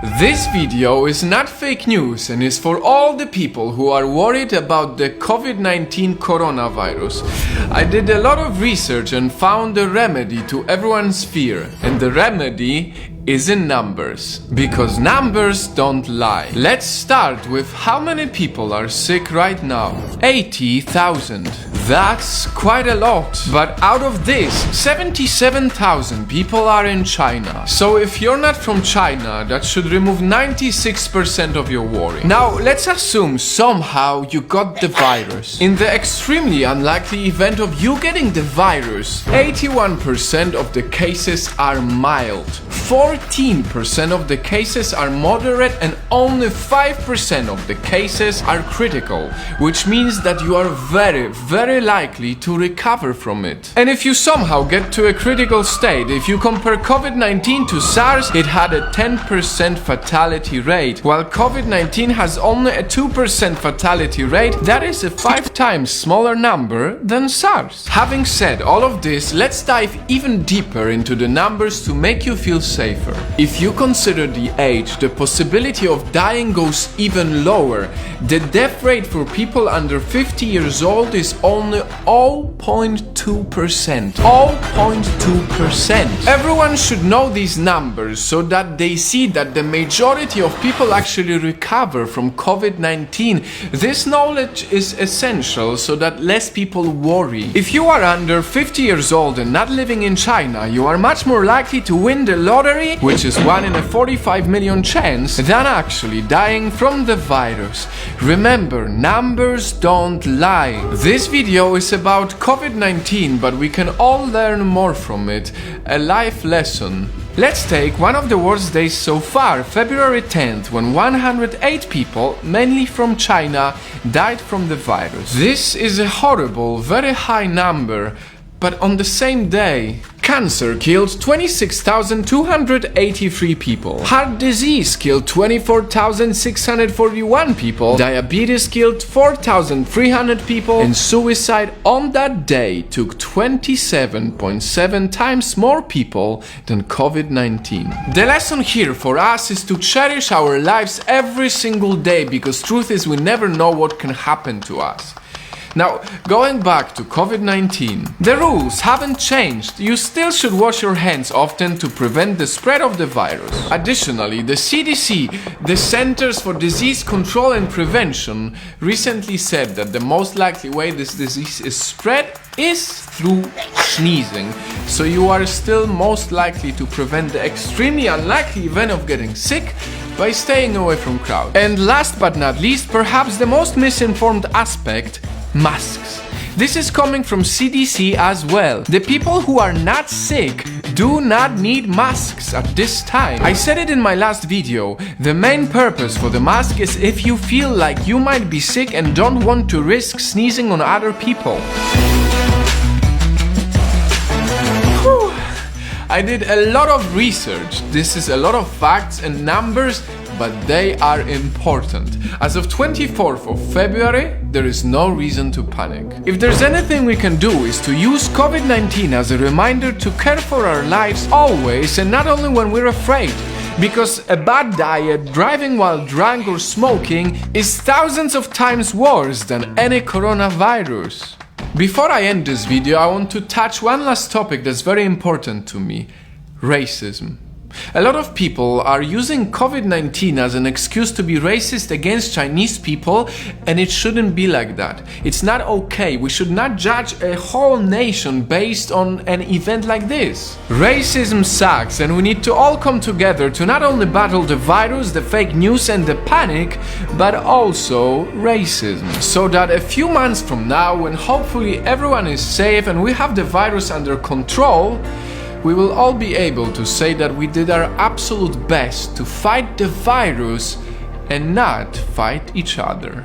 This video is not fake news and is for all the people who are worried about the COVID-19 coronavirus. I did a lot of research and found a remedy to everyone's fear, and the remedy is in numbers, because numbers don't lie. Let's start with how many people are sick right now. 80,000. That's quite a lot. But out of this, 77,000 people are in China. So if you're not from China, that should remove 96% of your worry. Now, let's assume somehow you got the virus. In the extremely unlikely event of you getting the virus, 81% of the cases are mild. 14% of the cases are moderate and only 5% of the cases are critical, which means that you are very likely to recover from it. And if you somehow get to a critical state, if you compare COVID-19 to SARS, it had a 10% fatality rate, while COVID-19 has only a 2% fatality rate. That is a 5 times smaller number than SARS. Having said all of this, let's dive even deeper into the numbers to make you feel safer. If you consider the age, the possibility of dying goes even lower. The death rate for people under 50 years old is only 0.2%. 0.2%. Everyone should know these numbers so that they see that the majority of people actually recover from COVID-19. This knowledge is essential so that less people worry. If you are under 50 years old and not living in China, you are much more likely to win the lottery, which is 1 in a 45 million chance, than actually dying from the virus. Remember, numbers don't lie. This video is about COVID-19, but we can all learn more from it. A life lesson. Let's take one of the worst days so far, February 10th, when 108 people, mainly from China, died from the virus. This is a horrible, very high number, but on the same day, cancer killed 26,283 people. Heart disease killed 24,641 people. Diabetes killed 4,300 people. And suicide on that day took 27.7 times more people than COVID-19. The lesson here for us is to cherish our lives every single day, because truth is we never know what can happen to us. Now, going back to COVID-19, the rules haven't changed. You still should wash your hands often to prevent the spread of the virus. Additionally, the CDC, the Centers for Disease Control and Prevention, recently said that the most likely way this disease is spread is through sneezing. So you are still most likely to prevent the extremely unlikely event of getting sick by staying away from crowds. And last but not least, perhaps the most misinformed aspect, masks. This is coming from CDC as well. The people who are not sick do not need masks at this time. I said it in my last video. The main purpose for the mask is if you feel like you might be sick and don't want to risk sneezing on other people. Whew. I did a lot of research. This is a lot of facts and numbers, but they are important. As of 24th of February, there is no reason to panic. If there's anything we can do is to use COVID-19 as a reminder to care for our lives always, and not only when we're afraid. Because a bad diet, driving while drunk or smoking is thousands of times worse than any coronavirus. Before I end this video, I want to touch one last topic that's very important to me: racism. A lot of people are using COVID-19 as an excuse to be racist against Chinese people, and it shouldn't be like that. It's not okay. We should not judge a whole nation based on an event like this. Racism sucks, and we need to all come together to not only battle the virus, the fake news and the panic, but also racism. So that a few months from now, when hopefully everyone is safe and we have the virus under control, we will all be able to say that we did our absolute best to fight the virus and not fight each other.